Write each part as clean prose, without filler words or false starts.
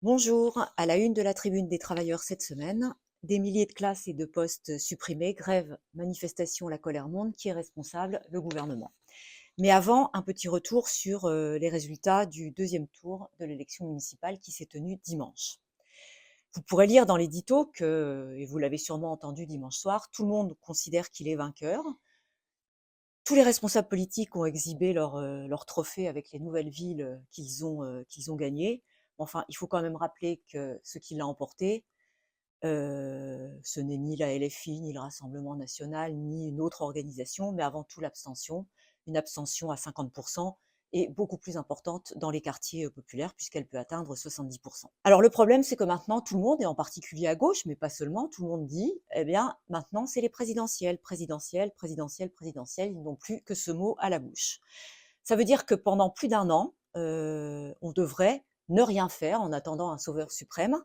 Bonjour, à la une de la Tribune des travailleurs cette semaine, des milliers de classes et de postes supprimés, grève, manifestation, la colère monte, qui est responsable? Le gouvernement. Mais avant, un petit retour sur les résultats du deuxième tour de l'élection municipale qui s'est tenue dimanche. Vous pourrez lire dans l'édito que, et vous l'avez sûrement entendu dimanche soir, tout le monde considère qu'il est vainqueur. Tous les responsables politiques ont exhibé leur trophée avec les nouvelles villes qu'ils ont gagnées. Enfin, il faut quand même rappeler que ce qui l'a emporté, ce n'est ni la LFI, ni le Rassemblement national, ni une autre organisation, mais avant tout l'abstention. Une abstention à 50 et beaucoup plus importante dans les quartiers, populaires puisqu'elle peut atteindre 70. Alors le problème, c'est que maintenant tout le monde, et en particulier à gauche, mais pas seulement, tout le monde dit: «Eh bien, maintenant c'est les présidentielles, présidentielles, présidentielles, présidentielles». Ils n'ont plus que ce mot à la bouche. Ça veut dire que pendant plus d'un an, on devrait ne rien faire en attendant un sauveur suprême,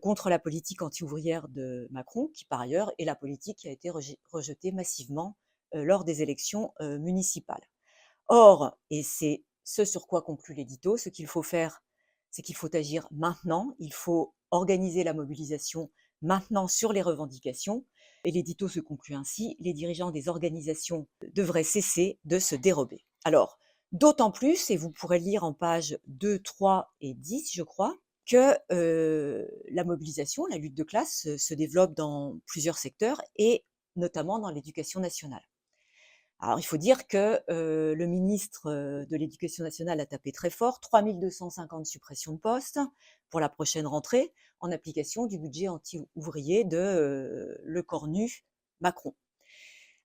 contre la politique anti-ouvrière de Macron, qui par ailleurs est la politique qui a été rejetée massivement, lors des élections, municipales. Or, et c'est ce sur quoi conclut l'édito, ce qu'il faut faire, c'est qu'il faut agir maintenant, il faut organiser la mobilisation maintenant sur les revendications, et l'édito se conclut ainsi: «Les dirigeants des organisations devraient cesser de se dérober». Alors, d'autant plus, et vous pourrez lire en pages 2, 3 et 10, je crois, que, la mobilisation, la lutte de classe se développe dans plusieurs secteurs et notamment dans l'éducation nationale. Alors il faut dire que, le ministre, de l'Éducation nationale a tapé très fort, 3 250 suppressions de postes pour la prochaine rentrée, en application du budget anti-ouvrier de, le cornu Macron.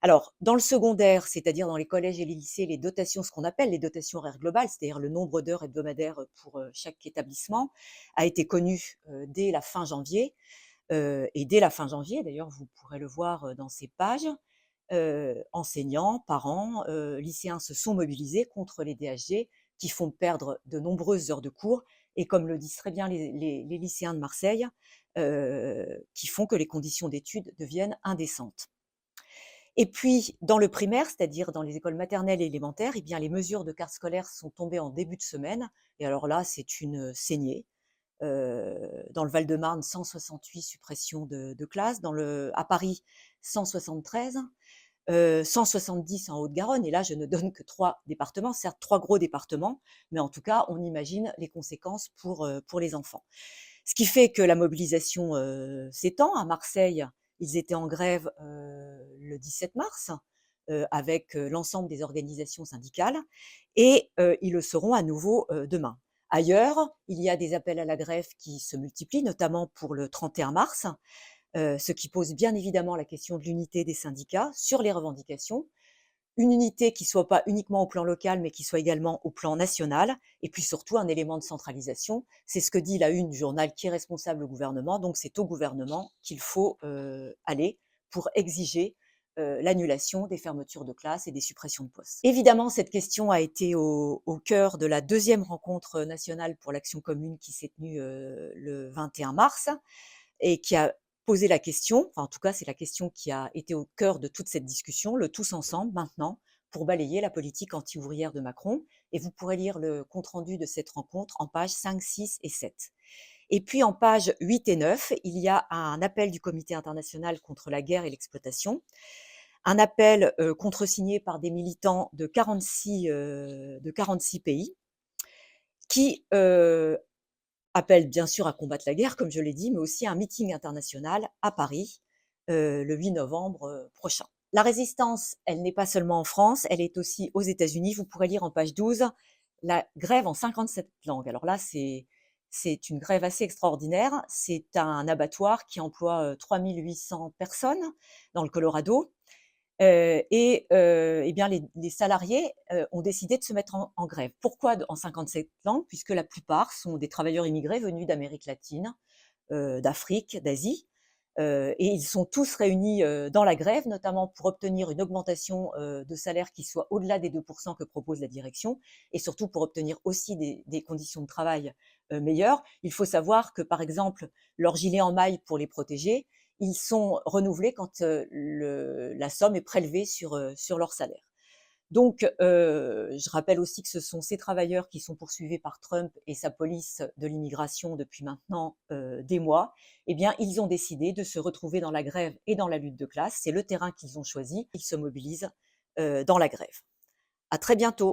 Alors dans le secondaire, c'est-à-dire dans les collèges et les lycées, les dotations, ce qu'on appelle les dotations horaires globales, c'est-à-dire le nombre d'heures hebdomadaires, pour, chaque établissement, a été connu, dès la fin janvier, et dès la fin janvier, d'ailleurs, vous pourrez le voir, dans ces pages, enseignants, parents, lycéens se sont mobilisés contre les DHG qui font perdre de nombreuses heures de cours et comme le disent très bien les lycéens de Marseille, qui font que les conditions d'études deviennent indécentes. Et puis dans le primaire, c'est-à-dire dans les écoles maternelles et élémentaires, eh bien les mesures de carte scolaire sont tombées en début de semaine et alors là, c'est une saignée. Dans le Val-de-Marne, 168 suppressions de classes, à Paris, 173, 170 en Haute-Garonne, et là, je ne donne que 3 départements, certes 3 gros départements, mais en tout cas, on imagine les conséquences pour les enfants. Ce qui fait que la mobilisation, s'étend. À Marseille, ils étaient en grève, le 17 mars, avec, l'ensemble des organisations syndicales et ils le seront à nouveau, demain. Ailleurs, il y a des appels à la grève qui se multiplient, notamment pour le 31 mars, ce qui pose bien évidemment la question de l'unité des syndicats sur les revendications. Une unité qui soit pas uniquement au plan local, mais qui soit également au plan national et puis surtout un élément de centralisation. C'est ce que dit la une du journal qui est responsable au gouvernement, donc c'est au gouvernement qu'il faut, aller pour exiger, l'annulation des fermetures de classes et des suppressions de postes. Évidemment, cette question a été au cœur de la deuxième rencontre, nationale pour l'action commune qui s'est tenue, le 21 mars et qui a posé la question, enfin en tout cas c'est la question qui a été au cœur de toute cette discussion, le tous ensemble maintenant pour balayer la politique anti-ouvrière de Macron, et vous pourrez lire le compte-rendu de cette rencontre en pages 5, 6 et 7. Et puis en pages 8 et 9, il y a un appel du Comité international contre la guerre et l'exploitation, un appel, contresigné par des militants de 46 pays qui, appelle bien sûr à combattre la guerre, comme je l'ai dit, mais aussi un meeting international à Paris, le 8 novembre, prochain. La résistance, elle n'est pas seulement en France, elle est aussi aux États-Unis. Vous pourrez lire en page 12 la grève en 57 langues. Alors là, c'est une grève assez extraordinaire. C'est un abattoir qui emploie, 3 800 personnes dans le Colorado. Et bien les salariés, ont décidé de se mettre en grève. Pourquoi en 57 langues? Puisque la plupart sont des travailleurs immigrés venus d'Amérique latine, d'Afrique, d'Asie, et ils sont tous réunis, dans la grève, notamment pour obtenir une augmentation, de salaire qui soit au-delà des 2 que propose la direction et surtout pour obtenir aussi des conditions de travail, meilleures. Il faut savoir que, par exemple, leurs gilets en maille pour les protéger, ils sont renouvelés quand, la somme est prélevée sur leur salaire. Donc, je rappelle aussi que ce sont ces travailleurs qui sont poursuivis par Trump et sa police de l'immigration depuis maintenant des mois. Eh bien, ils ont décidé de se retrouver dans la grève et dans la lutte de classe. C'est le terrain qu'ils ont choisi. Ils se mobilisent dans la grève. À très bientôt.